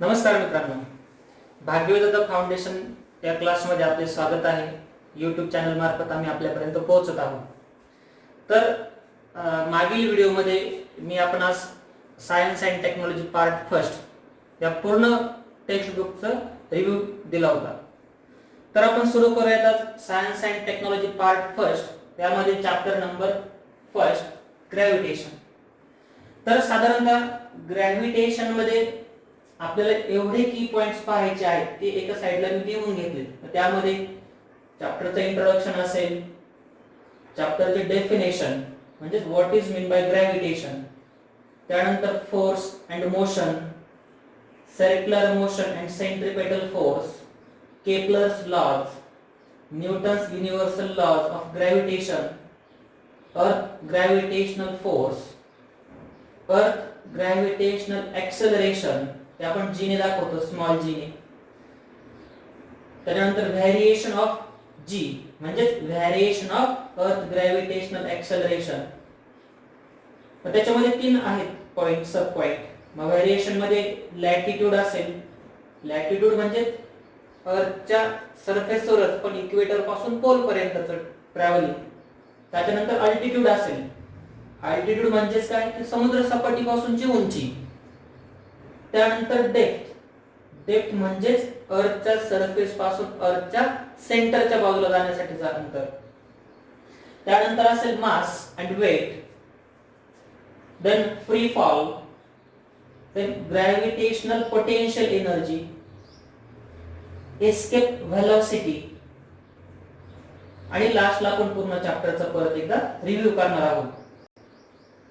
नमस्कार मित्रांनो, भाग्यवेदांत फाउंडेशन या क्लासमध्ये आपले स्वागत आहे। YouTube चॅनल मार्फत आम्ही आपल्यापर्यंत पोहोचत आहोत। तर मागील व्हिडिओमध्ये मी आपणास science and technology part first या पूर्ण टेक्स्ट बुकचा रिव्ह्यू दिला होता। तर आपण सुरू करूयात आज science and technology part first यामध्ये चॅप्टर नंबर फर्स्ट ग्रॅव्हिटेशन। तर साधारणतः ग्रॅव्हिटेशन मध्ये आपल्याला एवढे की पॉइंट्स पाहायचे आहेत ते एका साइडला मी लिहून घेतले। त्यामध्ये चॅप्टरचं इंट्रोडक्शन असेल, चॅप्टरचे डेफिनेशन म्हणजे what is mean by gravitation, त्यानंतर force and motion, circular motion and centripetal force, Kepler's laws, Newton's universal laws of gravitation, earth gravitational force, earth gravitational acceleration ते आपण जी ने दाखवतो, स्मॉल जी ने। त्यानंतर व्हेरिएशन ऑफ जी म्हणजे variation of earth gravitational acceleration. त्याच्यामध्ये तीन आहेत पॉइंट, सब पॉइंट। मग व्हेरिएशन मध्ये लॅटिट्यूड असेल, लॅटिट्यूड म्हणजे अर्थच्या सरफेसवरच पण इक्वेटर पासून पोल पर्यंतचं ट्रॅव्हलिंग। त्याच्यानंतर अल्टिट्यूड असेल, अल्टिट्यूड म्हणजे काय की समुद्र सपाटीपासूनची उंची। त्यानंतर डेप्थ, डेप्थ म्हणजे अर्थच्या सरफेस पासून अर्थच्या सेंटरच्या बाजूला जाण्यासाठीचा अंतर। त्यानंतर असेल mass and weight, then free fall, then gravitational potential energy, escape velocity आणि लास्टला आपण पूर्ण चॅप्टरचा परत एकदा रिव्ह्यू करणार आहोत।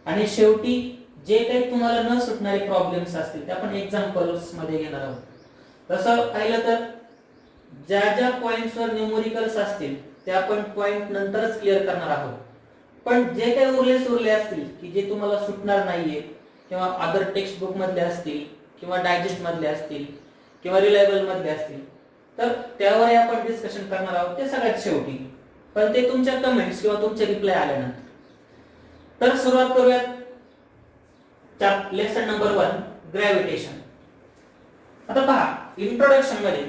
आणि शेवटी जे काही तुम्हाला न सुटणारे प्रॉब्लेम्स असतील ते आपण एक्झाम्पल्स मध्ये घेणार आहोत। तसं पाहिलं तर ज्या ज्या पॉइंट्सवर न्यूमेरिकल्स असतील ते आपण पॉइंट नंतरच क्लिअर करणार आहोत। पण जे काही उरले असतील की जे तुम्हाला सुटणार नाहीये किंवा अदर टेक्स्ट बुक मधले असतील किंवा डायजेस्ट मधले असतील किंवा रिलायबल मधले असतील तर त्यावर आपण डिस्कशन करणार आहोत ते सगळ्यात शेवटी। पण ते तुमच्या कमेंट्स किंवा तुमचे रिप्लाय आल्यानंतर। तर सुरुवात करूयात लेसन नंबर 1 ग्रॅव्हिटेशन। आता पहा इंट्रोडक्शन मध्ये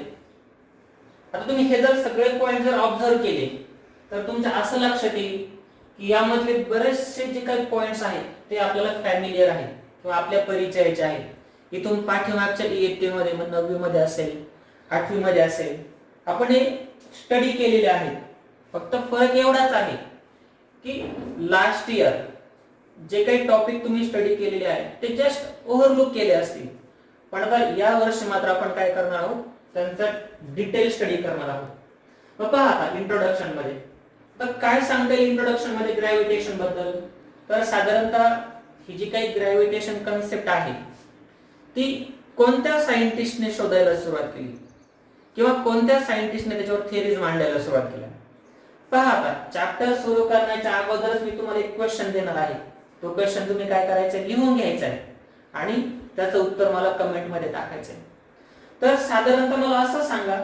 आता तुम्ही हे जर सगळे पॉइंट जर ऑब्झर्व केले तर तुमच्या असं लक्षात येईल की यामधले बरेचसे जे काही पॉइंट्स आहेत ते आपल्याला फॅमिलियर आहेत किंवा आपल्या परिचयाचे आहेत। इथून पाठीमागच्या इयत्तेमध्ये मग 9वी मध्ये असेल, 8वी मध्ये असेल, आपण हे स्टडी केलेले आहेत। फक्त फरक एवढाच आहे की लास्ट इयर जे काही टॉपिक तुम्ही स्टडी केलेले आहे ते जस्ट ओव्हरलुक केले असतील, पण आता या वर्षी मात्र आपण काय करणार आहोत त्यांचा डिटेल स्टडी करणार आहोत। मग पहा आता इंट्रोडक्शन मध्ये तर काय सांगता येईल इंट्रोडक्शन मध्ये ग्रॅव्हिटेशन बद्दल। तर साधारणतः ही जी काही ग्रॅव्हिटेशन कन्सेप्ट आहे ती कोणत्या सायंटिस्टने शोधायला सुरुवात केली किंवा कोणत्या सायंटिस्टने त्याच्यावर थिअरीज मांडायला सुरुवात केली। पहा आता चॅप्टर सुरू करण्याच्या अगोदरच मी तुम्हाला एक क्वेश्चन देणार आहे। तो क्वेश्चन तुम्ही काय करायचं लिहून घ्यायचा आहे आणि त्याचं उत्तर मला कमेंट मध्ये टाकायचं आहे। तर साधारणतः मला असं सांगा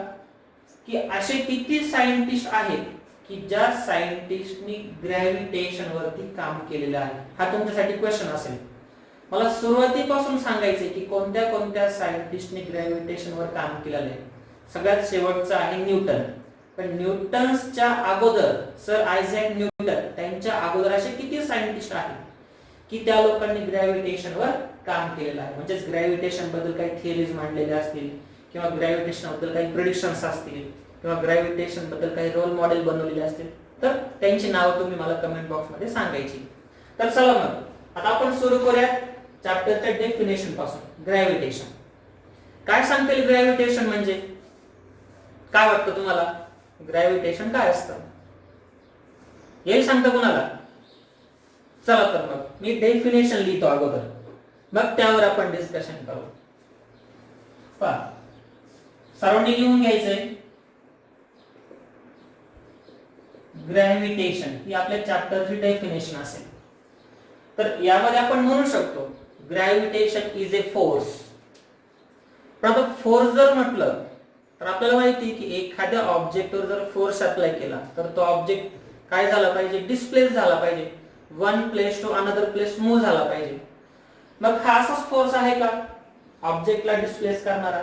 की असे किती सायंटिस्ट आहेत की ज्या सायंटिस्टनी ग्रॅव्हिटेशन वरती काम केलेलं आहे। हा तुमच्यासाठी क्वेश्चन असेल। मला सुरुवातीपासून सांगायचंय की कोणत्या कोणत्या सायंटिस्टनी ग्रॅव्हिटेशन वर काम केलेलं आहे। सगळ्यात शेवटचं आहे न्यूटन, पण न्यूटन्सच्या अगोदर सर आयझॅक न्यूटन त्यांच्या अगोदर असे किती सायंटिस्ट आहेत की त्या लोकांनी ग्रॅव्हिटेशन वर काम केलेलं आहे। म्हणजे ग्रॅव्हिटेशन बद्दल काही थिअरीज मांडलेल्या असतील किंवा ग्रॅव्हिटेशन बद्दल काही प्रेडिक्शन्स असतील किंवा ग्रॅव्हिटेशन बद्दल काही रोल मॉडेल बनवलेले असतील तर त्यांची नाव तुम्ही मला कमेंट बॉक्स मध्ये सांगायची। तर चला मग आता आपण सुरू करूयात चॅप्टरच्या डेफिनेशन पासून। ग्रॅव्हिटेशन काय सांगता येईल ग्रॅव्हिटेशन म्हणजे काय वाटतं तुम्हाला? ग्रॅव्हिटेशन काय असतं हे सांगता कुणाला? चला तर मग मी डेफिनेशन लिहितो अगोदर, मग त्यावर आपण डिस्कशन करू। पहा सर्वांनी लिहून घ्यायचंय ग्रॅव्हिटेशन ही आपल्या चॅप्टरची डेफिनेशन असेल। तर यामध्ये आपण म्हणू शकतो ग्रॅव्हिटेशन इज ए फोर्स। पण आता फोर्स जर म्हटलं तर आपल्याला माहिती आहे की एखाद्या ऑब्जेक्टवर जर फोर्स अप्लाय केला तर तो ऑब्जेक्ट काय झाला पाहिजे? डिस्प्लेस झाला पाहिजे, one place to another place move झाला पाहिजे। मग हा असाच फोर्स आहे का? ऑब्जेक्टला डिस्प्लेस करणारा?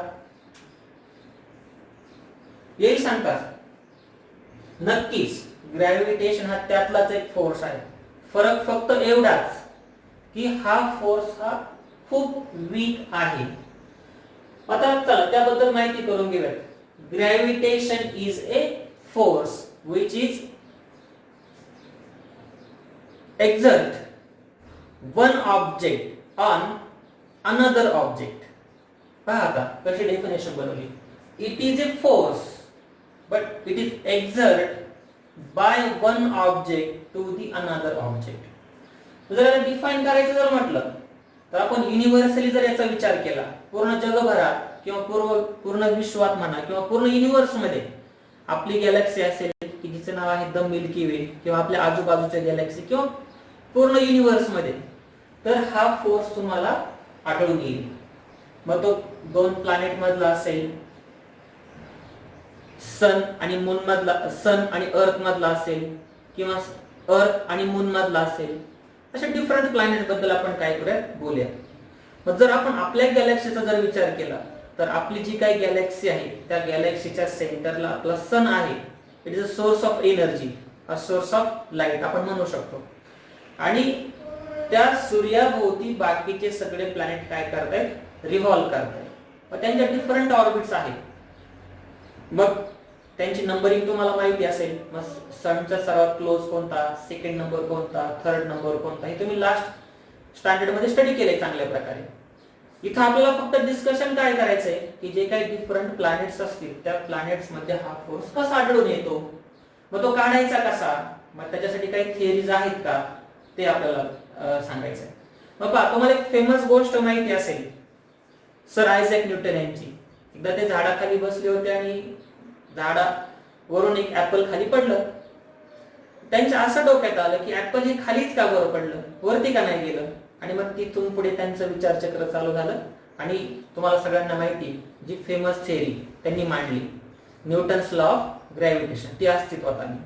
येईल सांगता? नक्कीच, ग्रॅव्हिटेशन हा त्यातलाच एक फोर्स आहे. फरक फक्त एवढाच की हा फोर्स हा खूप वीक आहे. आता चला त्याबद्दल माहिती करून घेऊया. Gravitation is a force which is exert one object on another object. पहा आता कशी डेफिनेशन बनवली. It is a force but it is exert by one object to the another object. जर डिफाइन करायचं जर म्हटलं तर आपण युनिव्हर्सली जर याचा विचार केला, पूर्ण जगभरात किंवा पूर्ण विश्वात म्हणा किंवा पूर्ण युनिव्हर्स मध्ये आपली गॅलेक्सी असेल की जिचं नाव आहे द मिल्की वे, किंवा आपल्या आजूबाजूच्या गॅलेक्सी किंवा पूर्ण युनिव्हर्स मध्ये, तर हा फोर्स तुम्हाला आढळून येईल. मग तो 2 प्लॅनेट मधला असेल, सन आणि मून मधला, सन आणि अर्थ मधला असेल, किंवा अर्थ आणि मून मधला असेल. अशा डिफरंट प्लॅनेट बद्दल आपण काय करूया, बोलूया. मग जर आपण आपल्या गॅलेक्सीचा जर विचार केला तर आपली जी काही गॅलेक्सी आहे त्या गॅलेक्सीच्या सेंटरला आपला सन आहे. It is a source of energy, a source of light आपण म्हणू शकतो. आणि त्या सूर्याभोवती बाकीचे सगळे प्लॅनेट काय करतायत, रिव्हॉल्व करतायत. मग त्यांच्या डिफरंट ऑर्बिट्स आहेत. मग त्यांची नंबरिंग तुम्हाला माहिती असेल. मग सनचा सर्वात क्लोज कोणता, सेकंड नंबर कोणता, थर्ड नंबर कोणता, हे तुम्ही लास्ट स्टँडर्ड मध्ये स्टडी केले चांगल्या प्रकारे. इथं आपल्याला फक्त डिस्कशन काय करायचंय की जे काही डिफरंट प्लॅनेट्स असतील त्या प्लॅनेट्स मध्ये हा फोर्स कसा आढळून येतो, मग तो काढायचा कसा, मग त्याच्यासाठी काही थिअरीज आहेत का ते आपल्याला सांगायचंय. मग पहा, तुम्हाला एक फेमस गोष्ट माहिती असेल सर आयझॅक न्यूटन यांची. एकदा ते झाडाखाली बसले होते आणि झाडावरून एक ऍपल खाली पडलं. त्यांच्या असं डोक्यात आलं की ऍपल हे खालीच का बरं पडलं, वरती का नाही गेलं. आणि मग तिथून पुढे त्यांचं विचारचक्र चालू झालं. आणि तुम्हाला सगळ्यांना माहिती जी फेमस थिअरी त्यांनी मांडली, न्यूटन्स लॉ ऑफ ग्रॅव्हिटेशन, ती अस्तित्वात आली.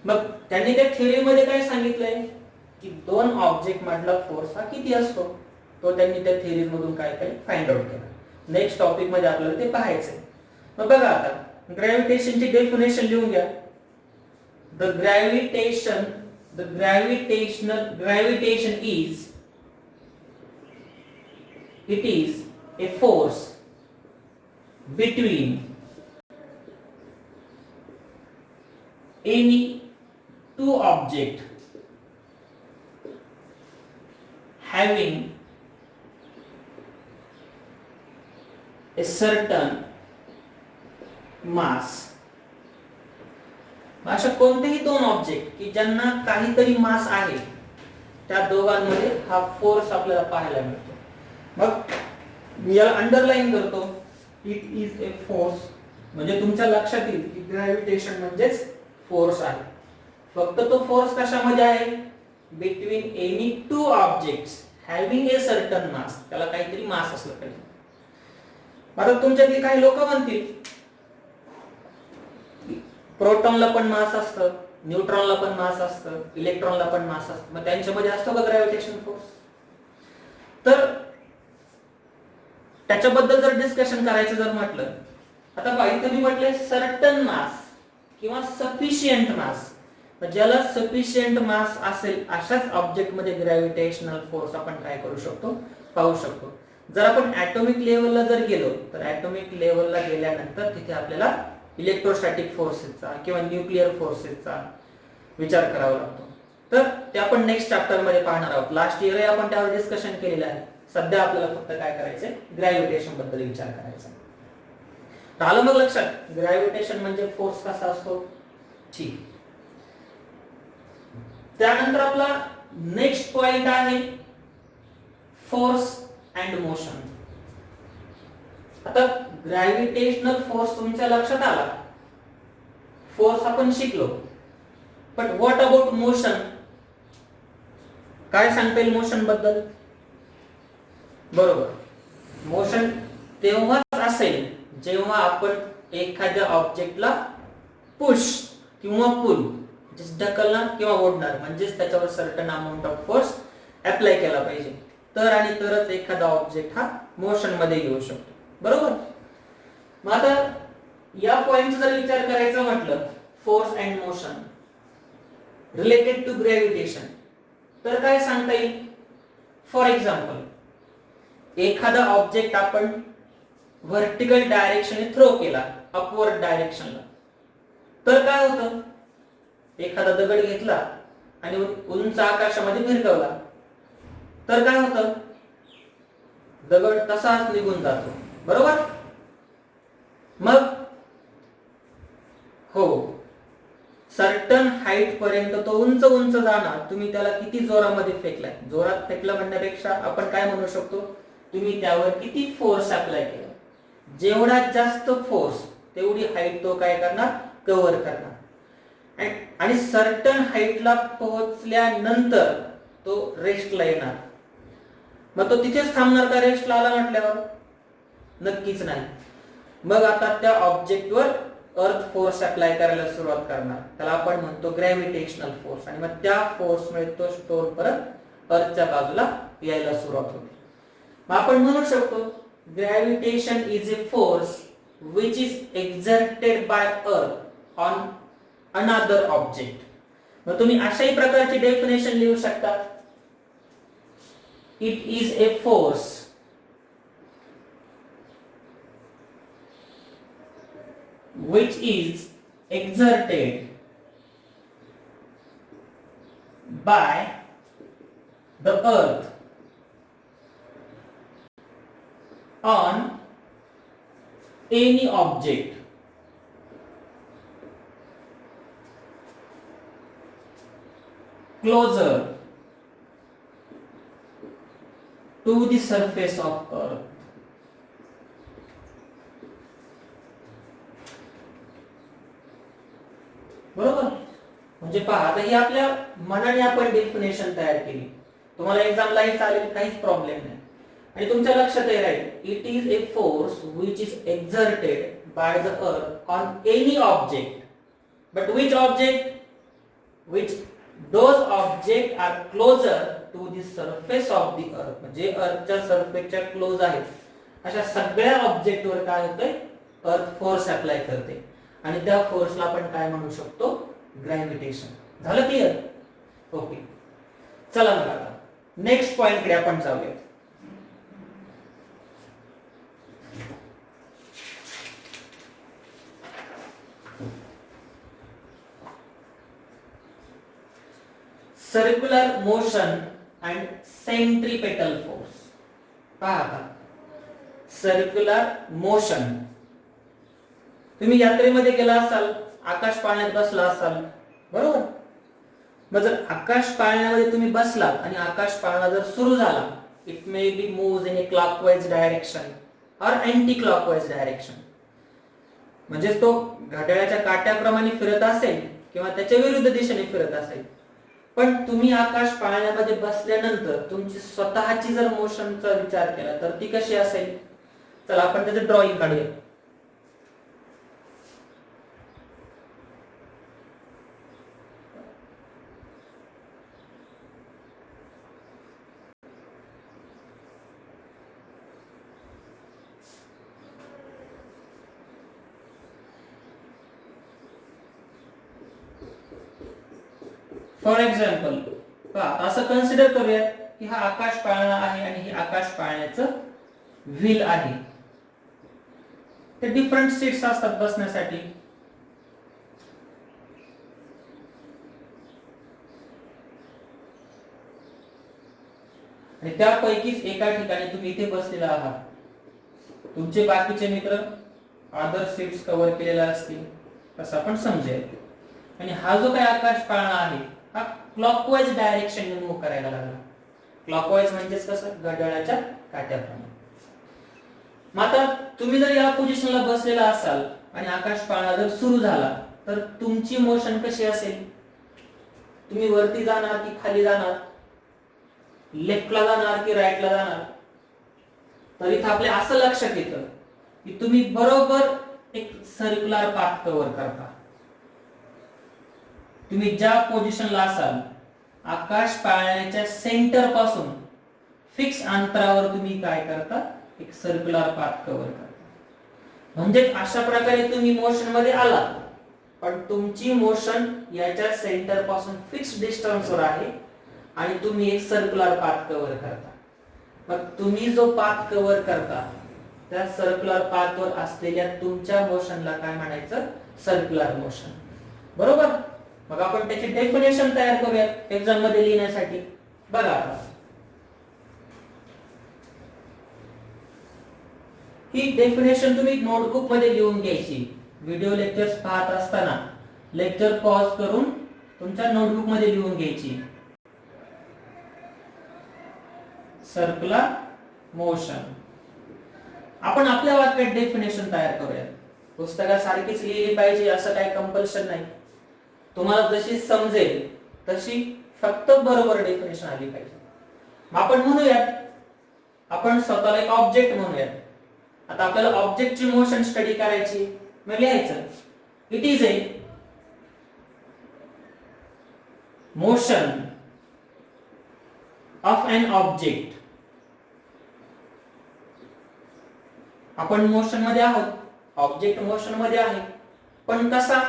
मग त्यांनी त्या थिअरीमध्ये काय सांगितलंय की 2 ऑब्जेक्ट मधला फोर्स हा किती असतो, तो त्यांनी त्या थिअरीज मधून काय काय फाइंड आउट केला. नेक्स्ट टॉपिक मध्ये आपल्याला ते पाहायचंय. मग बघा आता ग्रॅव्हिटेशनची डेफिनेशन लिहून घ्या. The gravitation is, it is a force between any two objects having a certain mass. अशा कोणतेही 2 ऑब्जेक्ट की ज्यांना काहीतरी मास आहे त्या दोघांमध्ये हा फोर्स आपल्याला पाहायला मिळतो. मग मी याला अंडरलाईन करतो, इट इज ए फोर्स. म्हणजे तुमच्या लक्षात येईल की ग्रॅव्हिटेशन म्हणजेच फोर्स आहे. फक्त तो फोर्स कशामध्ये आहे, between any 2 objects having a certain mass. त्याला काहीतरी मास असलं पाहिजे. आता तुमच्यातील काही लोक म्हणतील प्रोटॉनला पण मास असतं, न्यूट्रॉनला पण मास असतं, इलेक्ट्रॉनला पण मास असतं. मग त्यांच्यामध्ये असतो का ग्रॅव्हिटेशन फोर्स? तर त्याच्याबद्दल जर डिस्कशन करायचं जर म्हटलं, आता पहा इथे मी म्हटले सर्टन मास किंवा सफिशियंट मास. ज्याला सफिशियंट मास असेल अशाच ऑब्जेक्ट मध्ये ग्रॅव्हिटेशनल फोर्स आपण काय करू शकतो, पाहू शकतो. जर आपण ऍटॉमिक लेवलला जर गेलो तर ऍटॉमिक लेवलला गेल्यानंतर तिथे आपल्याला इलेक्ट्रोस्टॅटिक फोर्सेसचा किंवा न्यूक्लिअर फोर्सेसचा विचार करावा लागतो. तर ते आपण नेक्स्ट चॅप्टर मध्ये पाहणार आहोत. लास्ट इयर आपण त्यावर डिस्कशन केलेलं आहे. सध्या आपल्याला फक्त काय करायचंय, ग्रॅव्हिटेशन बद्दल विचार करायचा. आलं मग लक्षात, ग्रॅव्हिटेशन म्हणजे फोर्स कसा असतो. ठीक. त्यानंतर आपला नेक्स्ट पॉइंट आहे फोर्स अँड मोशन. आता ग्रॅव्हिटेशनल फोर्स तुमच्या लक्षात आला, फोर्स आपण शिकलो. But what about motion? काय सांगता येईल मोशन बद्दल? बरोबर, मोशन तेव्हाच असेल जेव्हा आपण एखाद्या ऑब्जेक्टला पुश किंवा पुल, ढकलणार किंवा ओढणार, म्हणजेच त्याच्यावर certain amount of force apply केला पाहिजे. तर आणि तरच एखादा ऑब्जेक्ट हा मोशन मध्ये येऊ शकतो. बरोबर. मग आता या पॉइंटचा जर विचार करायचा म्हटलं, force and motion related to gravitation, तर काय सांगता येईल? फॉर एक्झाम्पल, एखादा ऑब्जेक्ट आपण व्हर्टिकल डायरेक्शनने थ्रो केला, अपवर्ड डायरेक्शनला, तर काय होतं? एखादा दगड घेतला आणि उंच आकाशामध्ये भिरकवला, तर काय होतं? दगड तसाच निघून जातो. बरोबर. मग हो, सर्टन हाईट पर्यंत तो उंच उंच जाणार. तुम्ही त्याला किती जोरामध्ये फेकलाय, जोरात फेकला म्हणण्यापेक्षा आपण काय म्हणू शकतो, तुम्ही त्यावर किती फोर्स अप्लाय केला. जेवढा जास्त फोर्स तेवढी हाईट तो काय करणार, कव्हर करणार. आणि सर्टन हाईटला पोहोचल्यानंतर तो रेस्टला येणार. मग तो तिथेच थांबणार का रेस्टला आला म्हटल्यावर? नक्कीच नाही. मग आता त्या ऑब्जेक्टवर अर्थ फोर्स अप्लाय करायला सुरुवात करणार. त्याला आपण म्हणतो ग्रॅव्हिटेशनल फोर्स. आणि मग त्या फोर्समुळे तो स्टोन परत अर्थच्या बाजूला यायला सुरुवात होते. मग आपण म्हणू शकतो gravitation is a force which is exerted by earth on another object. मग तुम्ही अशाही प्रकारची डेफिनेशन लिहू शकता. It is a force which is exerted by the earth on any object closer to the surface of earth. बरोबर. म्हणजे पहा, आता ही आपल्या मनाने आपण डेफिनेशन तयार केली. तुम्हाला एक्झामलाही चालेल, काहीच प्रॉब्लेम नाही. आणि तुमच्या लक्षात राहील, it is a force which is exerted by the earth on any object, but which object? Which those objects are closer to the surface of the earth. म्हणजे अर्थच्या सरफेसच्या क्लोज आहेत अशा सगळ्या ऑब्जेक्ट वर काय होतंय, अर्थ फोर्स अप्लाय करते. आणि त्या फोर्सला आपण काय म्हणू शकतो, ग्रॅव्हिटेशन. झालं क्लिअर? ओके. चला मग आता नेक्स्ट पॉइंट कडे आपण जाऊया. Circular motion and centripetal force. पहा आता, सर्क्युलर मोशन, तुम्ही यात्रेमध्ये गेला असाल, आकाश पाळण्यात बसला असाल. बरोबर. मग जर आकाश पाळण्यामध्ये तुम्ही बसलात आणि आकाश पाळणा जर सुरू झाला, it may be moves in A clockwise direction or anti clockwise direction. म्हणजे तो घड्याळाच्या काट्याप्रमाणे फिरत असेल किंवा त्याच्या विरुद्ध दिशेने फिरत असेल. पण तुम्ही आकाश पाळण्यामध्ये बसल्यानंतर तुमची स्वतःची जर मोशनचा विचार केला तर ती कशी असेल? चला आपण त्याचं ड्रॉइंग काढूया. फॉर एक्झाम्पल, असं कन्सिडर करूया की हा आकाश पाळणा आहे आणि ही आकाश पाळण्याचं व्हील आहे. ते डिफरंट सीट्स असतात बसण्यासाठी. आणि त्यापैकीच एका ठिकाणी तुम्ही इथे बसलेला आहात. तुमचे बाकीचे मित्र अदर सीट्स कव्हर केलेल्या असतील असं आपण समजेल. आणि हा जो काही आकाश पाळणा आहे हा क्लॉकवाइज डायरेक्शन मूव्ह करायला लागला. क्लॉकवाइज म्हणजेच कसं, घड्याळाच्या काट्याप्रमाणे. मग आता तुम्ही जर या पोझिशनला बसलेला असाल आणि आकाश पाळणा जर सुरू झाला तर तुमची मोशन कशी असेल? तुम्ही वरती जाणार की खाली जाणार, लेफ्टला जाणार की राईटला जाणार? तर इथं आपल्या असं लक्षात येतं की तुम्ही बरोबर एक सर्क्युलर पाथ कव्हर करता. तुम्ही ज्या पोझिशनला असाल, आकाश पाळण्याच्या सेंटर पासून फिक्स अंतरावर तुम्ही काय करता, एक सर्क्युलर पाथ कव्हर करता. म्हणजे अशा प्रकारे तुम्ही मोशन मध्ये आला, पण तुमची मोशन याच्या सेंटर पासून फिक्स डिस्टन्स वर आहे आणि तुम्ही एक सर्क्युलर पाथ कव्हर करता. मग तुम्ही जो पाथ कव्हर करता त्या सर्क्युलर पाथ वर असलेल्या तुमच्या मोशनला काय म्हणायचं, सर्क्युलर मोशन. बरोबर. मग आपण त्याची डेफिनेशन तयार करूयात एक्झाम मध्ये लिहिण्यासाठी. बघा आता ही डेफिनेशन तुम्ही नोटबुक मध्ये लिहून घ्यायची. व्हिडिओ लेक्चर्स पाहत असताना लेक्चर पॉज करून तुमच्या नोटबुक मध्ये लिहून घ्यायची. Circular motion. आपण आपल्या वाक्यात डेफिनेशन तयार करूया. पुस्तकासारखीच लिहिली पाहिजे असं काही कंपल्शन नाही. तुम्हाला जशी समजेल तशी फक्त बरोबर डेफिनेशन आली पाहिजे. आपण म्हणूयात, आपण स्वतःला एक ऑब्जेक्ट म्हणूयात. आता आपल्याला ऑब्जेक्टची मोशन स्टडी करायची. मग लिहायचं, it is a motion of an object. आपण मोशन मध्ये आहोत, ऑब्जेक्ट मोशन मध्ये आहे, पण कसा,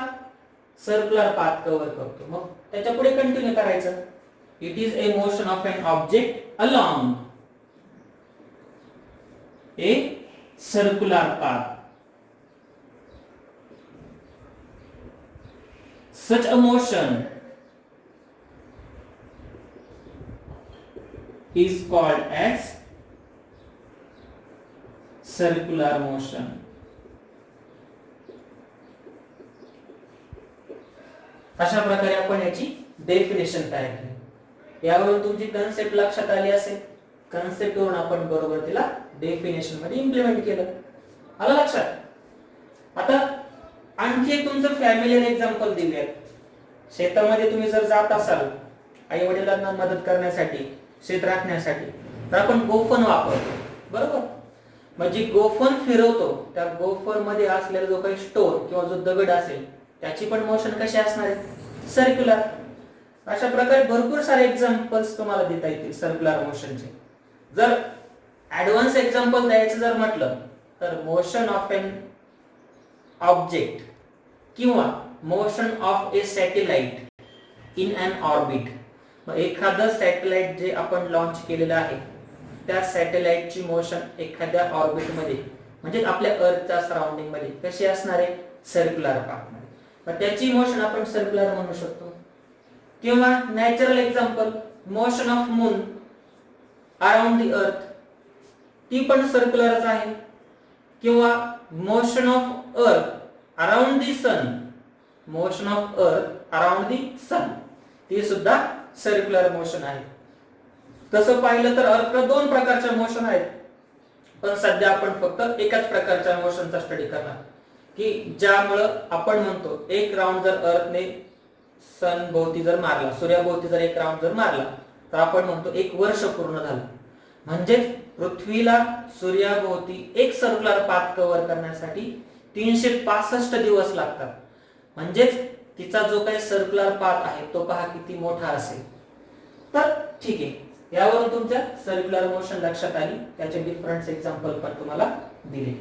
सर्क्युलर पाथ कव्हर करतो. मग त्याच्या पुढे कंटिन्यू करायचं, it is a motion of an object along A circular path. Such a motion is called as circular motion. अशा प्रकारे आपण याची डेफिनेशन तयार केली. यावरून तुमची कन्सेप्ट लक्षात आली असेल. कन्सेप्ट वरून आपण बरोबर तिला डेफिनेशन मध्ये इम्प्लिमेंट केलं. आलं लक्षात. आता आणखी एक तुमचं फॅमिलियर एक्झाम्पल देऊयात. शेतामध्ये तुम्ही जर जात असाल आई वडिलांना मदत करण्यासाठी, शेत राखण्यासाठी, तर आपण गोफण वापरतो. बरोबर. म्हणजे गोफण फिरवतो, त्या गोफर मध्ये असलेला जो काही स्टोन किंवा जो दगड असेल त्याची पण मोशन कशी असणार आहे, सर्क्युलर. अशा प्रकारे भरपूर सारे एक्झाम्पल्स तुम्हाला देता येतील सर्क्युलर मोशनचे. जर ऍडव्हान्स एक्झाम्पल द्यायचं जर म्हटलं तर मोशन ऑफ एन ऑब्जेक्ट किंवा motion of a satellite in an orbit. मग एखादं सॅटेलाइट जे आपण लॉन्च केलेलं आहे त्या सॅटेलाइटची मोशन एखाद्या ऑर्बिट मध्ये म्हणजे आपल्या अर्थच्या सराउंडिंग मध्ये कशी असणार आहे, सर्क्युलर पाथ मध्ये. मग त्याची मोशन आपण सर्क्युलर म्हणू शकतो. किंवा natural example, motion of moon around the earth, ती पण सर्क्युलरच आहे. किंवा motion of earth around the sun, motion of earth around the sun, ती सुद्धा सर्क्युलर मोशन आहे. तसं पाहिलं तर अर्थला दोन प्रकारच्या मोशन आहेत, पण सध्या आपण फक्त एकाच प्रकारच्या मोशनचा स्टडी करणार, की ज्यामुळं आपण म्हणतो एक राऊंड जर अर्थने सन भोवती जर मारला, सूर्याभोवती जर एक राऊंड जर मारला, तर आपण म्हणतो एक वर्ष पूर्ण झालं. म्हणजे पृथ्वीला सूर्याभोवती एक सर्क्युलर पाथ कव्हर करण्यासाठी 365 दिवस लागतात. म्हणजेच तिचा जो काही सर्क्युलर पाथ आहे तो पहा किती मोठा असेल. तर ठीक आहे, यावरून तुमच्या सर्क्युलर मोशन लक्षात आली. त्याचे डिफरंट एक्झाम्पल पण तुम्हाला दिले.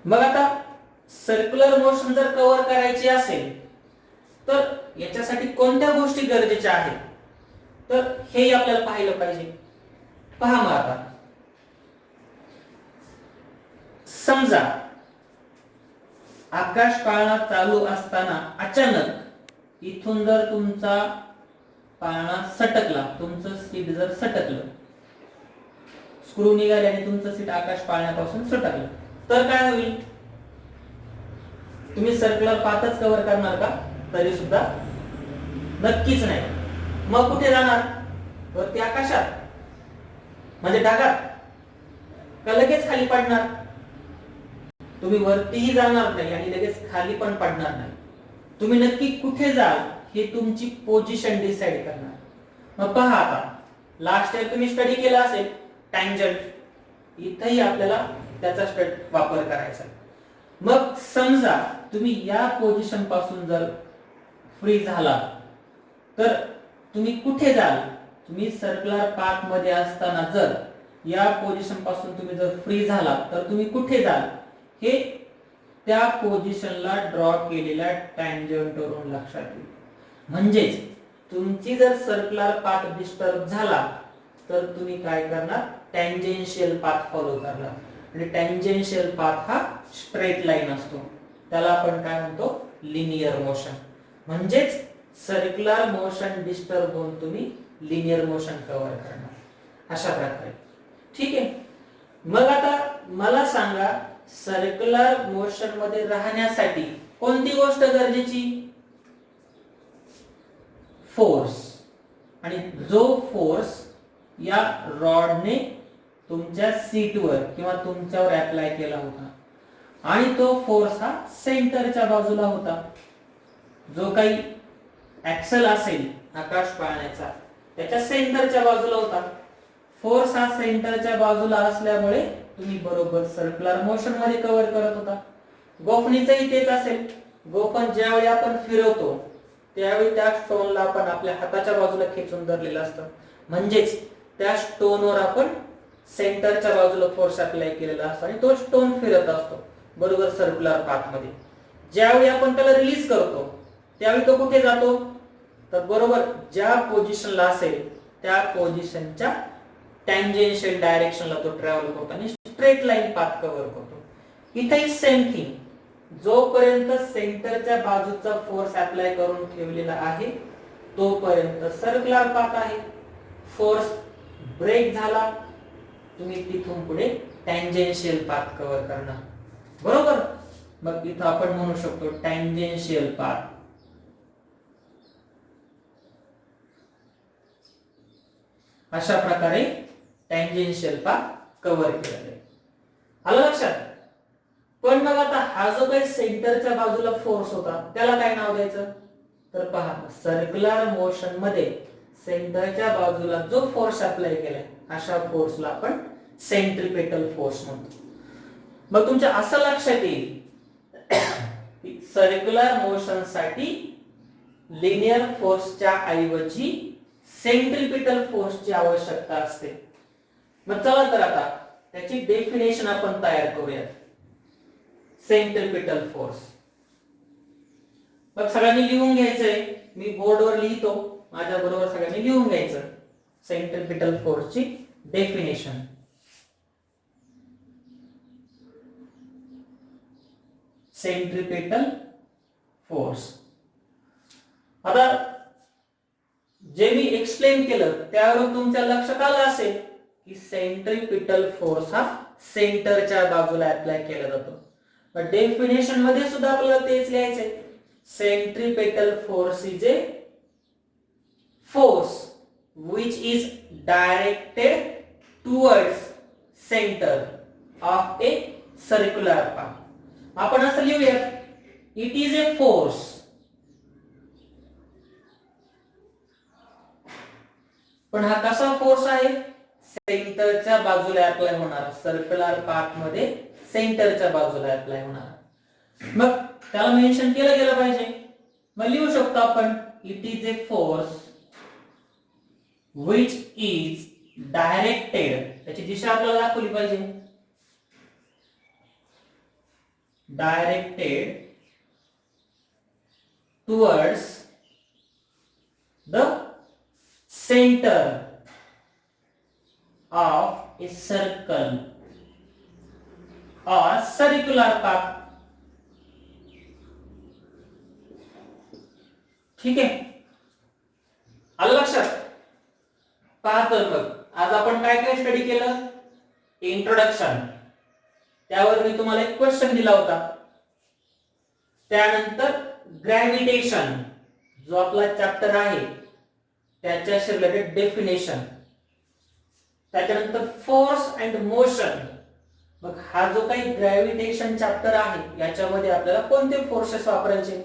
मग आता सर्क्युलर मोशन जर कव्हर करायची असेल तर याच्यासाठी कोणत्या गोष्टी गरजेच्या आहेत, तर हे आपल्याला पाहिलं पाहिजे. पहा मग आता समजा आकाश पाळणा चालू असताना अचानक इथून जर तुमचा पाळणा सटकला, तुमचं सीट जर सटकलं, स्क्रू निघाले आणि तुमचं सीट आकाश पाळण्यापासून सटकलं, तर काय होईल? तुम्ही सर्क्युलर पाथच कव्हर करणार का? तरी सुद्धा नक्कीच नाही. मग कुठे जाणार? वरती आकाशात, म्हणजे ढगात, का लगेच खाली पडणार? तुम्ही वरतीही जाणार नाही आणि लगेच खाली पण पडणार नाही. तुम्ही नक्की कुठे जाल हे तुमची पोझिशन डिसाइड करणार. मग पहा आता लास्ट इयर तुम्ही स्टडी केला असेल टँजंट, इथेही आपल्याला त्याचा वापर करायचा. मग समजा तुम्ही या पोझिशन पासून जर फ्री झाला तर तुम्ही कुठे जाल, तुम्ही सर्क्युलर पाथ मध्ये असताना जर या पोझिशन पासून तुम्ही जर फ्री झाला तर तुम्ही कुठे जाल हे त्या पोझिशनला ड्रॉ केलेल्या टँजंट वरून लक्षात येईल. म्हणजेच तुमची जर सर्क्युलर पाथ डिस्टर्ब झाला तर तुम्ही काय करणार, टँजेन्शियल पाथ फॉलो करणार. आणि टँजेन्शियल पाथ हा स्ट्रेट लाईन असतो, त्याला आपण काय म्हणतो, लिनियर मोशन. म्हणजेच सर्क्युलर मोशन डिस्टर्ब होऊन तुम्ही लिनियर मोशन कव्हर करणार अशा प्रकारे. ठीक आहे. मग आता मला सांगा, सर्क्युलर मोशन मध्ये राहण्यासाठी कोणती गोष्ट गरजेची, फोर्स. आणि जो फोर्स या रॉडने तुमच्या सीटवर किंवा तुमच्यावर अप्लाय केला होता आणि तो फोर्स हा सेंटरच्या बाजूला होता. जो काही ऍक्सल असेल आकाश पाळण्याचा त्याच्या सेंटरच्या बाजूला होता. फोर्स हा सेंटरच्या बाजूला असल्यामुळे तुम्ही बरोबर सर्क्युलर मोशन मध्ये कव्हर करत होता. गोफणीचंही तेच असेल. गोफण ज्यावेळी आपण फिरवतो त्यावेळी त्या स्टोनला आपण आपल्या हाताच्या बाजूला खेचून धरलेलं असतं. म्हणजेच त्या स्टोनवर आपण सेंटरच्या बाजूला फोर्स अप्लाय केलेला असतो आणि तो स्टोन फिरत असतो बरोबर सर्क्युलर पाथ मध्ये. ज्यावेळी आपण त्याला रिलीज करतो त्यावेळी तो कुठे जातो, तर बरोबर ज्या पोझिशनला असेल त्या पोझिशनच्या टँजेन्शियल डायरेक्शनला तो ट्रॅव्हल करतो आणि स्ट्रेट लाईन पाथ कव्हर करतो. इथेही सेम थिंग, जोपर्यंत सेंटरच्या बाजूचा फोर्स अप्लाय करून ठेवलेला आहे तोपर्यंत सर्क्युलर पाथ आहे. फोर्स ब्रेक झाला तुम्ही तिथून पुढे टँजेन्शियल पाथ कव्हर करणार बरोबर. मग इथं आपण म्हणू शकतो टँजेन्शियल पाथ. अशा प्रकारे टँजेन्शियल पाथ कव्हर केलेला आहे. आलं लक्षात. पण मग आता हा जो काही सेंटरच्या बाजूला फोर्स होता त्याला काय नाव द्यायचं, तर पहा सर्क्युलर मोशन मध्ये सेंटरच्या बाजूला जो फोर्स अप्लाय केलाय अशा फोर्सला आपण सेंट्रिपेटल फोर्स म्हणतो. मग तुमच्या असं लक्षात येईल सर्क्युलर मोशन साठी लिनियर फोर्सच्या ऐवजी सेंट्रिपेटल फोर्सची आवश्यकता असते. मग चला तर आता त्याची डेफिनेशन आपण तयार करूयात. सेंट्रिपेटल फोर्स मग सगळ्यांनी लिहून घ्यायचंय, मी बोर्डवर लिहितो, माझ्या बरोबर सगळ्यांनी लिहून घ्यायचं. सेंट्रिपेटल फोर्सची डेफिनेशन. Centripetal force. आता जे मी एक्सप्लेन केलं त्यावरून तुमच्या लक्षात आलं असेल की सेंट्रिपेटल फोर्स हा सेंटरच्या बाजूला अप्लाय केला जातो. पण डेफिनेशन मध्ये सुद्धा आपल्याला तेच लिहायचंय. Centripetal force is a force which is directed towards center of a circular path. आपण असं लिहूया, it is a force पण हा कसा फोर्स आहे, सेंटरच्या बाजूला अप्लाय होणार. सर्क्युलर पाथ मध्ये सेंटरच्या बाजूला अप्लाय होणार. मग त्याला मेन्शन केलं गेलं पाहिजे. मग लिहू शकतो आपण it is a force which is directed, त्याची दिशा आपल्याला दाखवली पाहिजे. directed towards the center of a circle or circular path. ठीक आहे, आलं लक्षात. पाहतो मग आज आपण काय काय स्टडी केलं. इंट्रोडक्शन, त्यावर मी तुम्हाला एक क्वेश्चन दिला होता. त्यानंतर ग्रॅव्हिटेशन जो आपला चॅप्टर आहे त्याच्याशी रिलेटेड डेफिनेशन. त्याच्यानंतर फोर्स अँड मोशन. मग हा जो काही ग्रॅव्हिटेशन चॅप्टर आहे याच्यामध्ये आपल्याला कोणते फोर्सेस वापरायचे.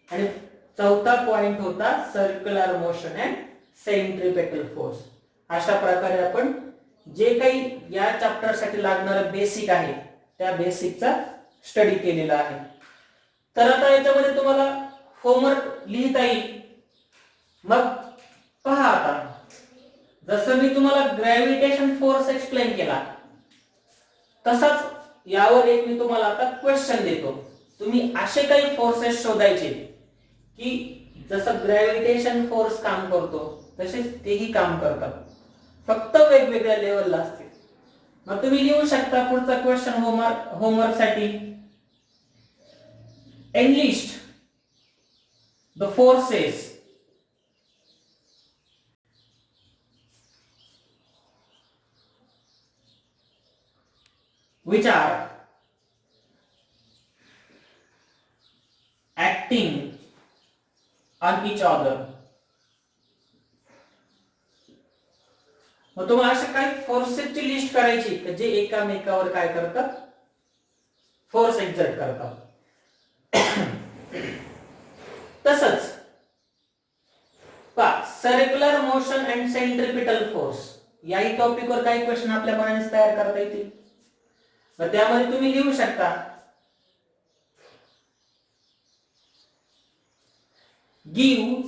आणि चौथा पॉइंट होता circular motion and centripetal force. अशा प्रकारे आपण जे काही या चॅप्टर साठी लागणारं बेसिक आहे त्या बेसिकचा स्टडी केलेला आहे. तर आता याच्यामध्ये तुम्हाला होमवर्क लिहिता येईल. मग पहा आता, जसं मी तुम्हाला ग्रॅव्हिटेशन फोर्स एक्सप्लेन केला, तसाच यावर एक मी तुम्हाला आता क्वेश्चन देतो. तुम्ही असे काही फोर्सेस शोधायचे की जसं ग्रॅव्हिटेशन फोर्स काम करतो तसेच तेही काम करतात, फक्त वेगवेगळ्या लेवलला असते. मग तुम्ही लिहू शकता पुढचा क्वेश्चन होमवर्क साठी. Analyst the forces which are acting on each other. मग तुम्हाला अशा काही फोर्सेसची लिस्ट करायची जे एकामेकावर काय करतात, फोर्स एक्झर्ट करतात. तसंच circular motion and centripetal force याही टॉपिकवर काही क्वेश्चन आपल्या मनाने तयार करता येतील. तर त्यामध्ये तुम्ही लिहू शकता give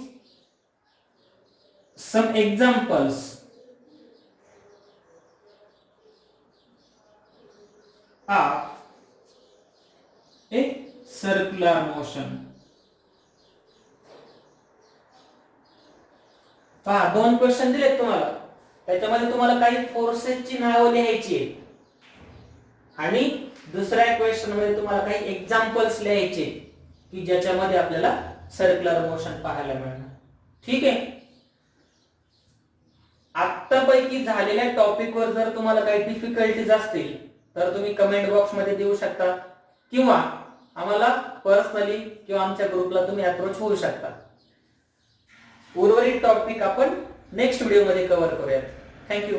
some examples of a circular motion. पहा, दोन क्वेश्चन दिलेत तुम्हाला, त्याच्यामध्ये तुम्हाला काही फोर्सेसची नावं लिहायची आहेत आणि दुसऱ्या क्वेश्चन मध्ये तुम्हाला काही एक्झाम्पल्स लिहायचे की ज्याच्यामध्ये आपल्याला सर्क्युलर मोशन पाहायला मिळणार. ठीक आहे. आतापैकी झालेल्या टॉपिकवर जर तुम्हाला काही डिफिकल्टीज असतील तर तुम्ही कमेंट बॉक्स मध्ये देऊ शकता किंवा आम्हाला पर्सनली किंवा आमच्या ग्रुपला तुम्ही अप्रोच होऊ शकता. उर्वरित टॉपिक आपण नेक्स्ट व्हिडिओ मध्ये कव्हर करूयात. थँक्यू.